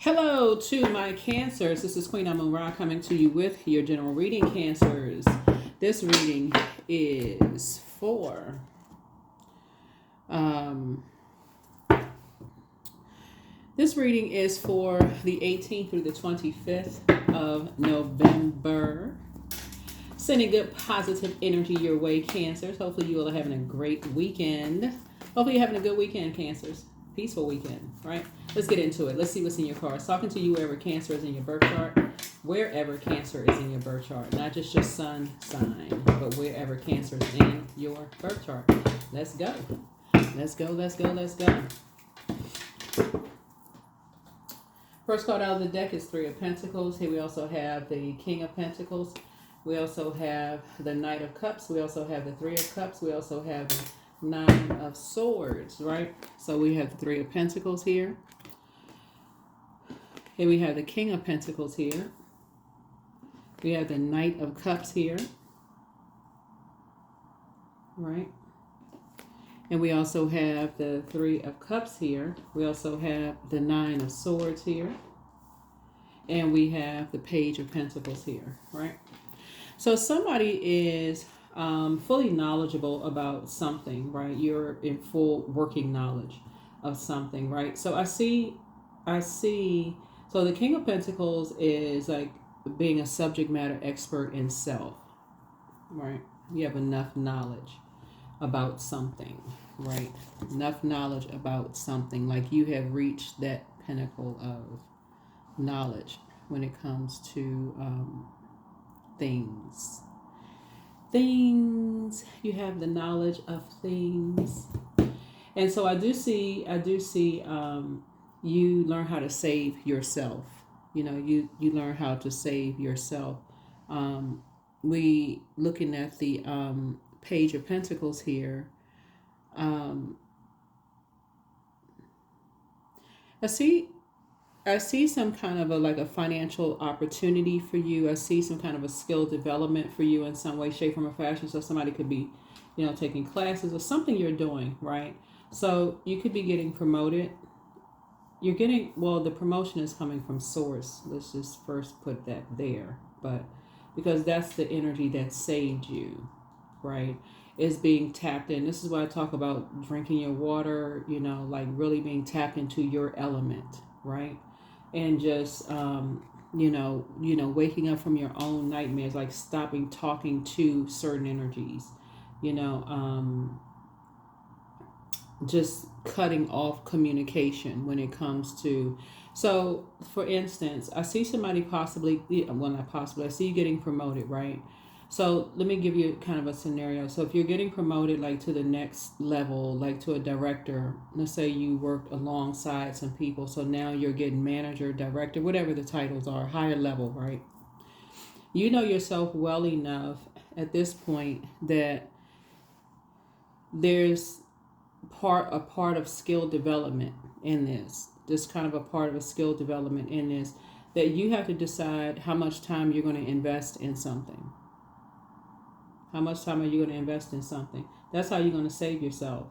Hello to my Cancers. This is Queen Amun Ra coming to you with your general reading, Cancers. This reading is for um, the 18th through the 25th of November. Sending good positive energy your way, Cancers. Hopefully you all are having a great weekend. Hopefully you're having a good weekend, Cancers. Peaceful weekend, right? Let's get into it. Let's see what's in your cards. Talking to you wherever Cancer is in your birth chart. Wherever Cancer is in your birth chart. Not just your sun sign, but wherever Cancer is in your birth chart. Let's go. Let's go, let's go, let's go. First card out of the deck is Three of Pentacles. Here we also have the King of Pentacles. We also have the Knight of Cups. We also have the Three of Cups. We also have the Nine of Swords, right? So we have the Three of Pentacles here. Here we have the King of Pentacles here. We have the Knight of Cups here, right? And we also have the Three of Cups here. We also have the Nine of Swords here. And we have the Page of Pentacles here, right? So somebody is fully knowledgeable about something, right? You're in full working knowledge of something, right? So I see, so the King of Pentacles is like being a subject matter expert in self, right? You have enough knowledge about something, right? Enough knowledge about something, like you have reached that pinnacle of knowledge when it comes to things. You have the knowledge of things. And so I do see you learn how to save yourself. You know, you learn how to save yourself. We looking at the Page of Pentacles here. I see some kind of a financial opportunity for you. I see some kind of a skill development for you in some way, shape, form, or fashion. So somebody could be, taking classes or something you're doing, right? So you could be getting promoted. The promotion is coming from source. Let's just first put that there. But because that's the energy that saved you, right? Is being tapped in. This is why I talk about drinking your water, like really being tapped into your element, right? And just waking up from your own nightmares, like stopping talking to certain energies, just cutting off communication when it comes to. So for instance, I see somebody I see you getting promoted, right? So let me give you kind of a scenario. So if you're getting promoted like to the next level, like to a director, let's say you worked alongside some people. So now you're getting manager, director, whatever the titles are, higher level, right? You know yourself well enough at this point that there's a part of skill development in this. Just kind of a part of a skill development in this, that you have to decide how much time you're going to invest in something. How much time are you going to invest in something? That's how you're going to save yourself,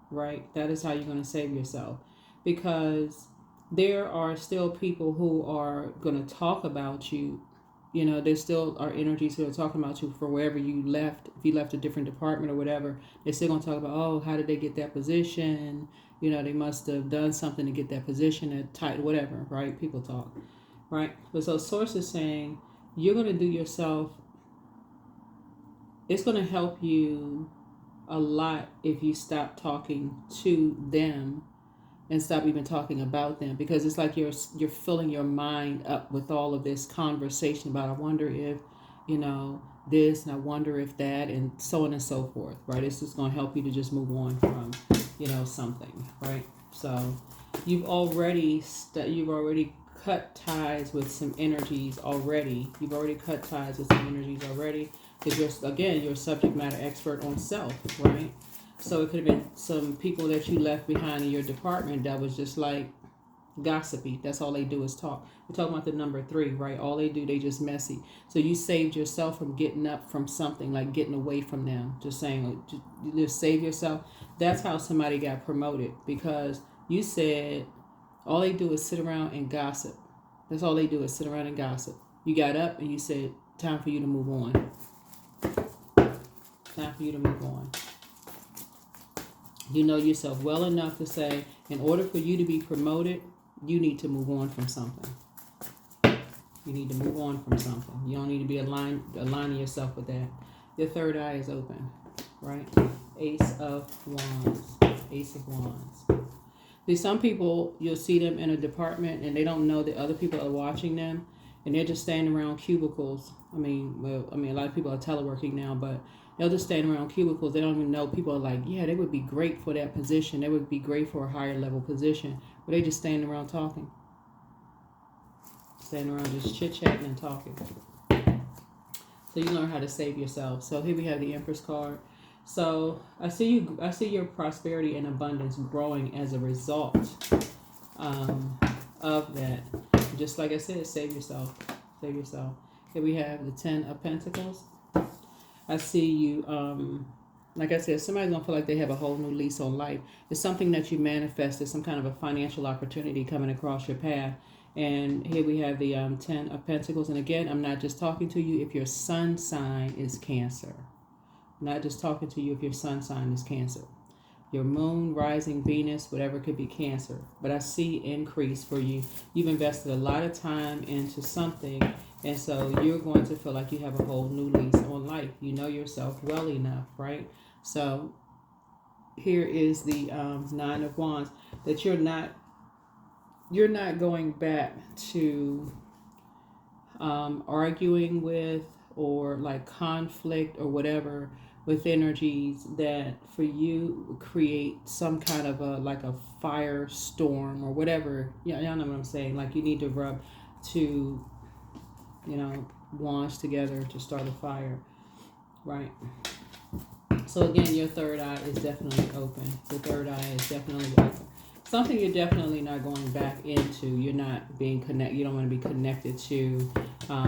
right? That is how you're going to save yourself. Because there are still people who are going to talk about you. There still are energies who are talking about you for wherever you left. If you left a different department or whatever, they're still going to talk about, oh, how did they get that position? They must have done something to get that position, that title, whatever, right? People talk, right? But so source is saying you're going to do yourself. It's going to help you a lot if you stop talking to them and stop even talking about them, because it's like you're filling your mind up with all of this conversation about, I wonder if, this, and I wonder if that, and so on and so forth, right? It's just going to help you to just move on from, something, right? So you've already cut ties with some energies already. Because you're a subject matter expert on self, right? So it could have been some people that you left behind in your department that was just like gossipy. That's all they do is talk. We're talking about the number 3, right? All they do, they just messy. So you saved yourself from getting up from something, like getting away from them. Just saying, just save yourself. That's how somebody got promoted, because you said, All they do is sit around and gossip. That's all they do is sit around and gossip. You got up and you said, time for you to move on. Time for you to move on. You know yourself well enough to say, in order for you to be promoted, you need to move on from something. You need to move on from something. You don't need to be aligning yourself with that. Your third eye is open, right? Ace of Wands. Ace of Wands. See, some people, you'll see them in a department and they don't know that other people are watching them, and they're just standing around cubicles. I mean, a lot of people are teleworking now, but they'll just stand around cubicles. They don't even know. People are like, yeah, they would be great for that position. They would be great for a higher level position. But they just standing around talking. Standing around just chit-chatting and talking. So you learn how to save yourself. So here we have the Empress card. So I see your prosperity and abundance growing as a result of that. Just like I said, save yourself. Save yourself. Here we have the 10 of Pentacles. I see you, like I said, somebody's going to feel like they have a whole new lease on life. It's something that you manifested, some kind of a financial opportunity coming across your path. And here we have the 10 of Pentacles. And again, I'm not just talking to you if your sun sign is Cancer. I'm not just talking to you if your sun sign is Cancer. Your moon, rising, Venus, whatever could be Cancer. But I see increase for you. You've invested a lot of time into something. And so you're going to feel like you have a whole new lease on life. You know yourself well enough, right? So here is the 9 of Wands. That you're not going back to arguing with or like conflict or whatever with energies that for you create some kind of a firestorm or whatever. Yeah, y'all know what I'm saying. Like you need to rub two, wands together to start a fire, right? So again, your third eye is definitely open. The third eye is definitely open. Something you're definitely not going back into. You're not being connected. You don't want to be connected to,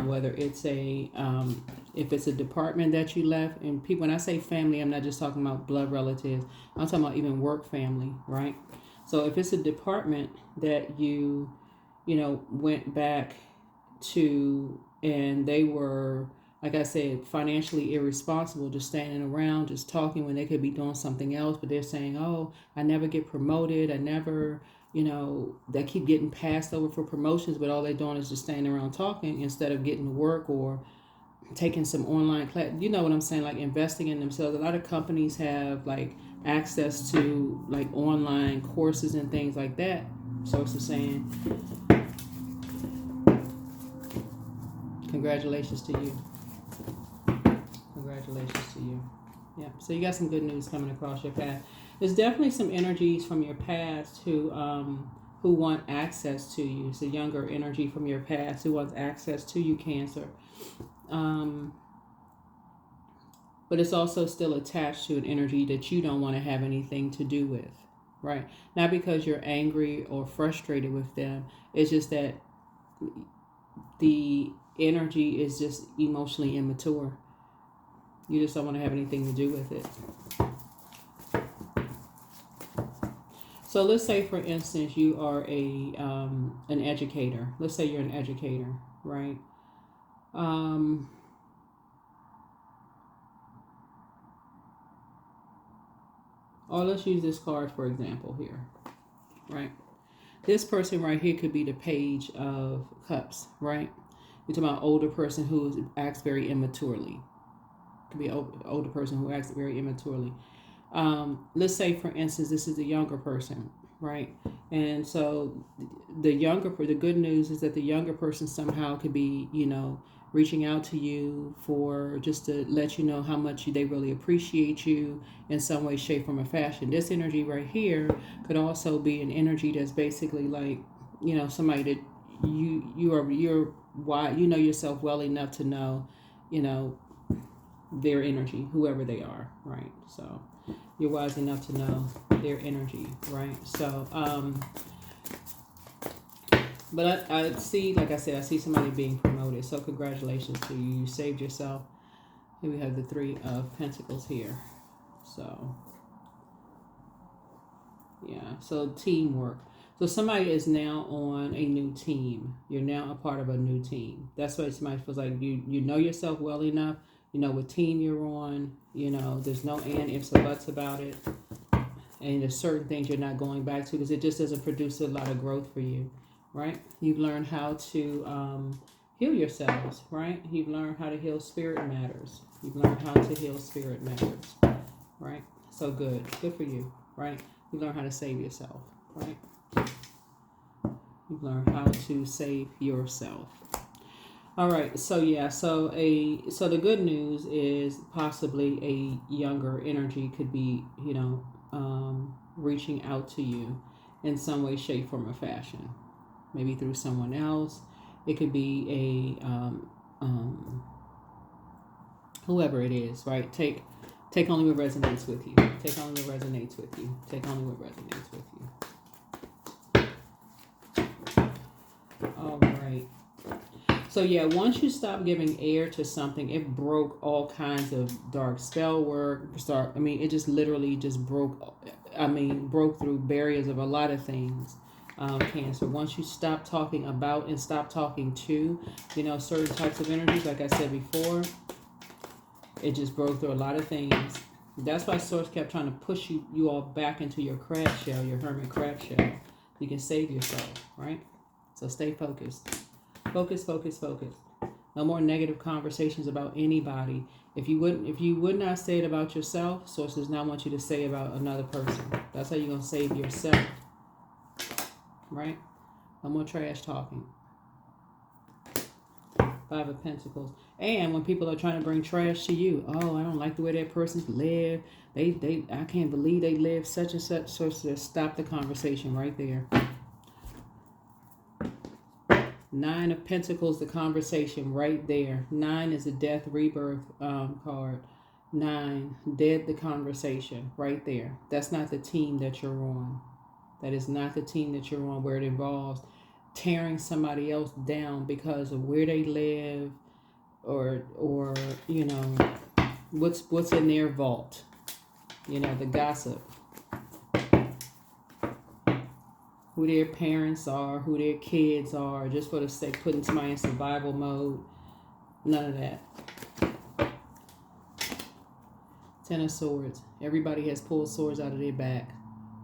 whether it's if it's a department that you left. And people, when I say family, I'm not just talking about blood relatives. I'm talking about even work family, right? So if it's a department that you went back to, and they were, like I said, financially irresponsible, just standing around, just talking when they could be doing something else. But they're saying, oh, I never get promoted. I never, they keep getting passed over for promotions, but all they're doing is just standing around talking instead of getting to work or taking some online class. You know what I'm saying? Like investing in themselves. A lot of companies have like access to like online courses and things like that. Source is saying, congratulations to you. Congratulations to you. Yeah. So you got some good news coming across your path. There's definitely some energies from your past who want access to you. It's a younger energy from your past who wants access to you, Cancer. But it's also still attached to an energy that you don't want to have anything to do with, right? Not because you're angry or frustrated with them. It's just that the energy is just emotionally immature. You just don't want to have anything to do with it. So let's say, for instance, you are an educator. Let's say you're an educator, right? Or let's use this card for example here, right? This person right here could be the Page of Cups, right? You're talking about an older person who acts very immaturely. Could be an older person who acts very immaturely. Let's say, for instance, this is a younger person, right? And so the good news is that the younger person somehow could be, reaching out to you for just to let you know how much they really appreciate you in some way, shape, form, or fashion. This energy right here could also be an energy that's basically like, somebody that you're why you know yourself well enough to know, their energy, whoever they are, right? So you're wise enough to know their energy, right? So, but I see, like I said, I see somebody being promoted. So congratulations to you. You saved yourself. Here we have the 3 of Pentacles here. So, yeah. So teamwork. So somebody is now on a new team. You're now a part of a new team. That's why somebody feels like you know yourself well enough. You know what team you're on. You know, there's no and, ifs, or buts about it. And there's certain things you're not going back to because it just doesn't produce a lot of growth for you, right? You've learned how to heal yourselves, right? You've learned how to heal spirit matters. You've learned how to heal spirit matters, right? So good for you, right? You learn how to save yourself, right? You've learned how to save yourself. All right, so yeah, so the good news is possibly a younger energy could be, reaching out to you in some way, shape, form, or fashion. Maybe through someone else. It could be whoever it is, right? Take only what resonates with you. Take only what resonates with you. Take only what resonates with you. All right. So yeah, once you stop giving air to something, it broke all kinds of dark spell work. It just literally just broke through barriers of a lot of things. Cancer. Once you stop talking about and stop talking to, certain types of energies, like I said before, it just broke through a lot of things. That's why Source kept trying to push you all back into your crab shell, your hermit crab shell. You can save yourself, right? So stay focused. Focus. No more negative conversations about anybody. If you would not say it about yourself, Source does not want you to say it about another person. That's how you're gonna save yourself. Right? No more trash talking. 5 of Pentacles. And when people are trying to bring trash to you, oh, I don't like the way that person live. I can't believe they live such and such. Source to stop the conversation right there. 9 of Pentacles, the conversation right there. 9 is a death rebirth card. 9, dead the conversation right there. That's not the team that you're on. That is not the team that you're on where it involves tearing somebody else down because of where they live or what's in their vault. The gossip. Who their parents are, who their kids are, just for the sake of putting somebody in survival mode. None of that. 10 of Swords. Everybody has pulled swords out of their back.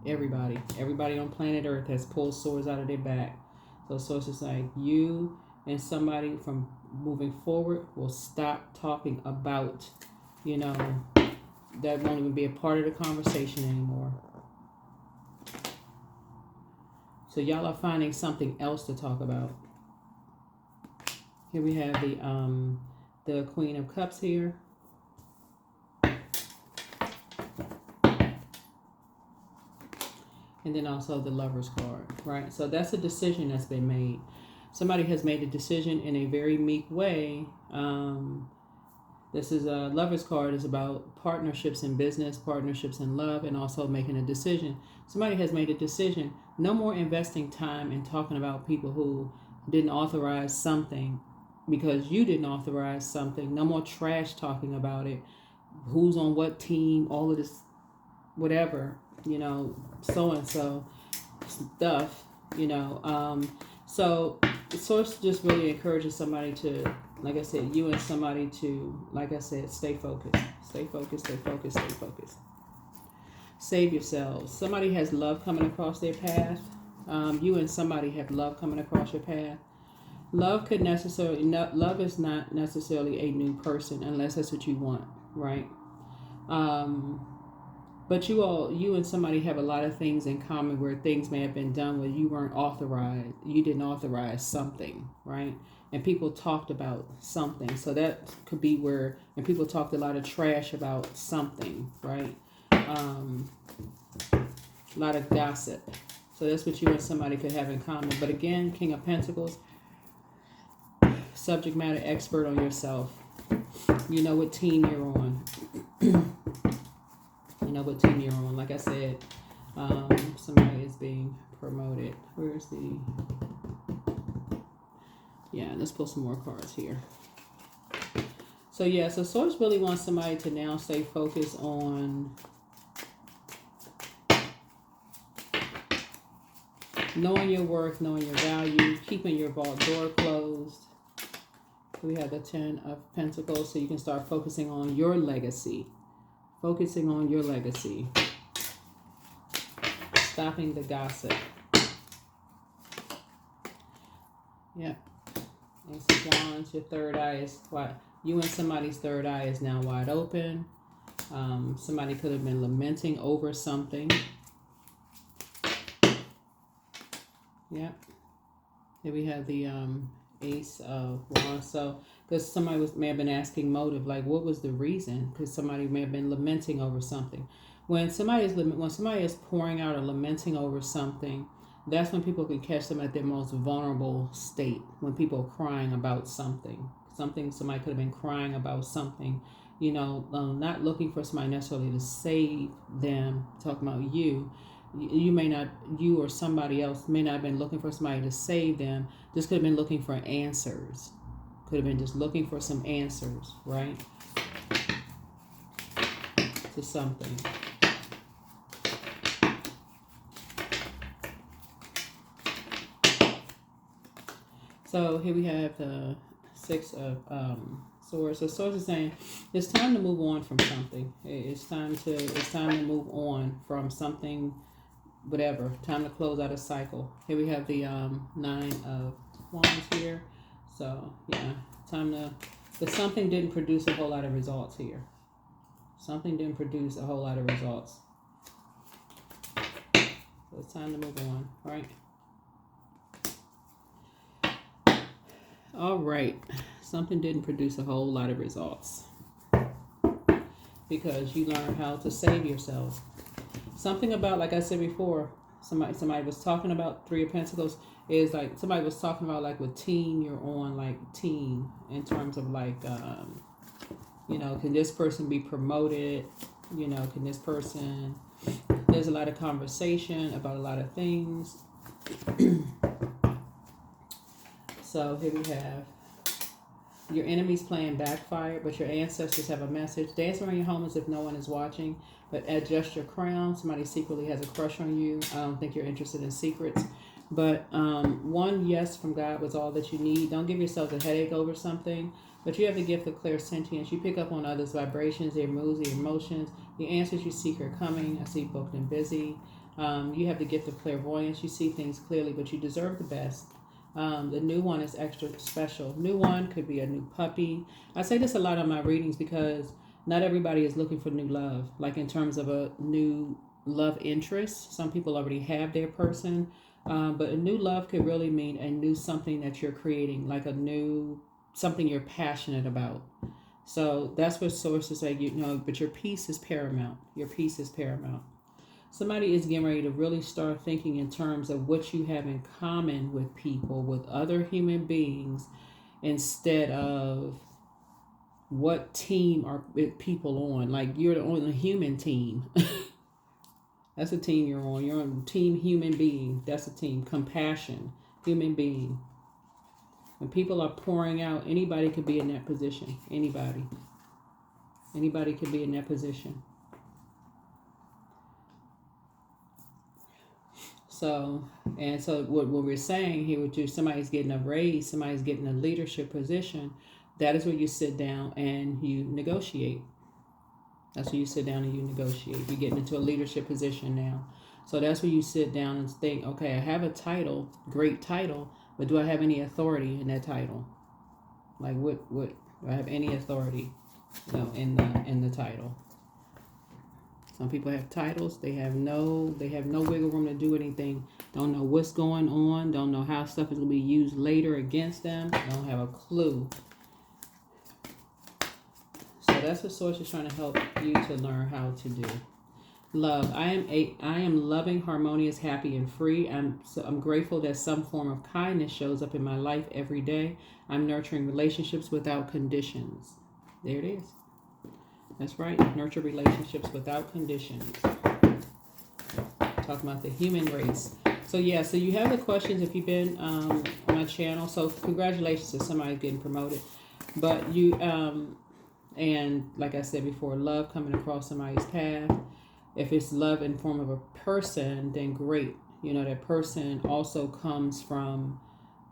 Everybody on planet Earth has pulled swords out of their back. So Source is like, you and somebody from moving forward will stop talking about, that won't even be a part of the conversation anymore. So y'all are finding something else to talk about. Here we have the Queen of Cups here. And then also the Lover's card, right? So that's a decision that's been made. Somebody has made a decision in a very meek way. This is a Lover's card is about partnerships in business, partnerships in love, and also making a decision. Somebody has made a decision. No more investing time in talking about people who didn't authorize something because you didn't authorize something. No more trash talking about it. Who's on what team, all of this, whatever, so-and-so stuff, So Source just really encourages somebody to, like I said, you and somebody to, like I said, stay focused. Stay focused, stay focused, stay focused. Save yourselves. Somebody has love coming across their path. You and somebody have love coming across your path. Love is not necessarily a new person unless that's what you want, right? But you and somebody have a lot of things in common where things may have been done where you weren't authorized. You didn't authorize something, right? And people talked about something. So that could be where, and people talked a lot of trash about something, right? A lot of gossip. So that's what you and somebody could have in common. But again, King of Pentacles, subject matter expert on yourself. You know what team you're on. You know what team you're on. Like I said, somebody is being promoted. Where's the... Yeah, let's pull some more cards here. So yeah, so Source really wants somebody to now stay focused on Knowing your worth, knowing your value, keeping your vault door closed. We have the 10 of Pentacles, so you can start focusing on your legacy. Focusing on your legacy. Stopping the gossip. Yep. Ace of Wands, your third eye is wide. You and somebody's third eye is now wide open. Somebody could have been lamenting over something. Yep. Here we have the Ace of Wands. So, because somebody may have been asking motive, like what was the reason? Because somebody may have been lamenting over something. When somebody is pouring out or lamenting over something, that's when people can catch them at their most vulnerable state. When people are crying about something, somebody could have been crying about something. You know, not looking for somebody necessarily to save them. Talking about you. You may not, you or somebody else may not have been looking for somebody to save them. Just could have been looking for answers. Could have been just looking for some answers, right? To something. So here we have the 6 of Swords. So Swords is saying it's time to move on from something. It's time to move on from something. Whatever, time to close out a cycle. Here we have the 9 of Wands here. So yeah, time to, but something didn't produce a whole lot of results here. Something didn't produce a whole lot of results. So it's time to move on, right? All right, something didn't produce a whole lot of results because you learned how to save yourself. Something about, like I said before, somebody was talking about 3 of Pentacles, is like somebody was talking about like what team you're on, like team in terms of like, you know, can this person be promoted? You know, can this person, there's a lot of conversation about a lot of things. So here we have your enemy's plan backfired, but your ancestors have a message. Dance around your home as if no one is watching, but adjust your crown. Somebody secretly has a crush on you. I don't think you're interested in secrets. But one yes from God was all that you need. Don't give yourself a headache over something. But you have the gift of clairsentience. You pick up on others' vibrations, their moods, their emotions. The answers you seek are coming. I see booked and busy. You have the gift of clairvoyance. You see things clearly, but you deserve the best. The new one is extra special. New one could be a new puppy. I say this a lot on my readings because not everybody is looking for new love, like in terms of a new love interest. Some people already have their person, but a new love could really mean a new something that you're creating, like a new something you're passionate about. So that's what sources say, you know, but your peace is paramount. Your peace is paramount. Somebody is getting ready to really start thinking in terms of what you have in common with people, with other human beings, instead of what team are people on. Like you're on a human team. That's a team you're on. You're on team human being. That's a team. Compassion, human being. When people are pouring out, anybody could be in that position. Anybody. Anybody could be in that position. So what we're saying here with you, somebody's getting a raise, somebody's getting a leadership position. That is where you sit down and you negotiate. That's where you sit down and you negotiate. You're getting into a leadership position now. So that's where you sit down and think, okay, I have a title, great title, but do I have any authority in that title? Like what do I have any authority, you know, in the title? Some people have titles, they have no wiggle room to do anything. Don't know what's going on, don't know how stuff is going to be used later against them, don't have a clue. So that's what Source is trying to help you to learn how to do. Love. I am loving, harmonious, happy, and free. I'm grateful that some form of kindness shows up in my life every day. I'm nurturing relationships without conditions. There it is. That's right. Nurture relationships without conditions. Talking about the human race. So yeah, so you have the questions if you've been on my channel. So congratulations to somebody getting promoted. But you, and like I said before, love coming across somebody's path. If it's love in form of a person, then great. You know, that person also comes from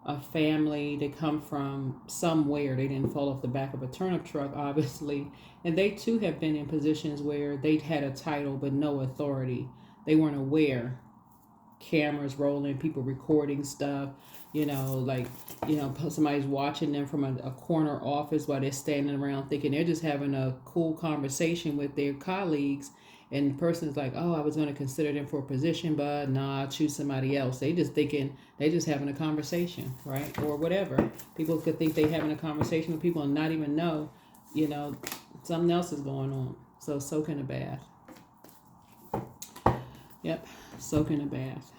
a family. They come from somewhere. They didn't fall off the back of a turnip truck, obviously. And they too have been in positions where they'd had a title but no authority. They weren't aware. Cameras rolling, people recording stuff, you know, like, you know, somebody's watching them from a corner office while they're standing around thinking they're just having a cool conversation with their colleagues. And the person's like, oh, I was going to consider them for a position, but nah, I'll choose somebody else. They just thinking they just having a conversation, right? Or whatever. People could think they having a conversation with people and not even know, you know, something else is going on. So soak in a bath. Yep, soak in a bath.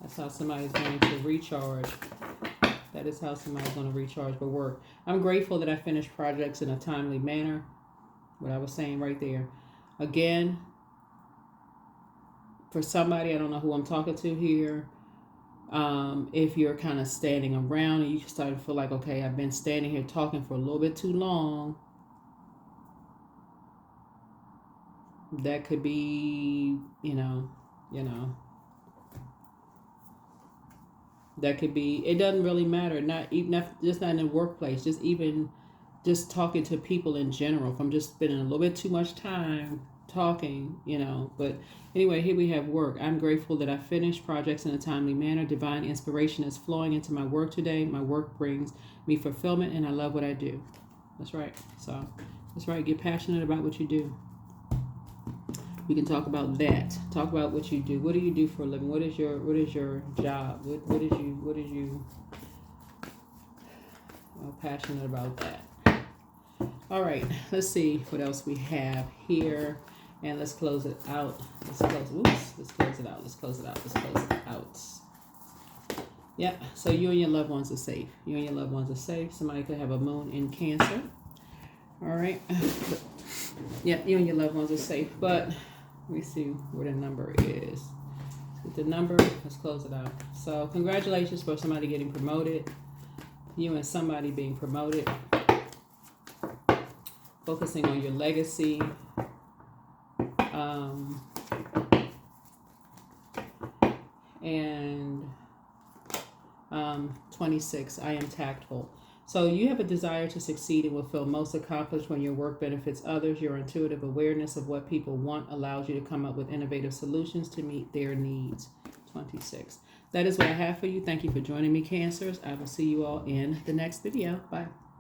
That's how somebody's going to recharge. That is how somebody's going to recharge for work. I'm grateful that I finished projects in a timely manner. What I was saying right there. Again, for somebody, I don't know who I'm talking to here. If you're kind of standing around and you start to feel like, okay, I've been standing here talking for a little bit too long. That could be, you know. That could be, it doesn't really matter. Not even, just not in the workplace, just even just talking to people in general. If I'm just spending a little bit too much time talking, you know. But anyway, here we have work. I'm grateful that I finished projects in a timely manner. Divine inspiration is flowing into my work today. My work brings me fulfillment and I love what I do. That's right. So that's right. Get passionate about what you do. We can talk about that. Talk about what you do. What do you do for a living? What is your job? What is you passionate about that? All right, let's see what else we have here. And let's close it out. Let's close it out. Yep, so you and your loved ones are safe. Somebody could have a moon in Cancer. All right. Yep, you and your loved ones are safe. But let me see where the number is. Let's get the number. Let's close it out. So congratulations for somebody getting promoted. You and somebody being promoted. Focusing on your legacy. And 26, I am tactful. So you have a desire to succeed and will feel most accomplished when your work benefits others. Your intuitive awareness of what people want allows you to come up with innovative solutions to meet their needs. 26. That is what I have for you. Thank you for joining me, Cancers. I will see you all in the next video. Bye.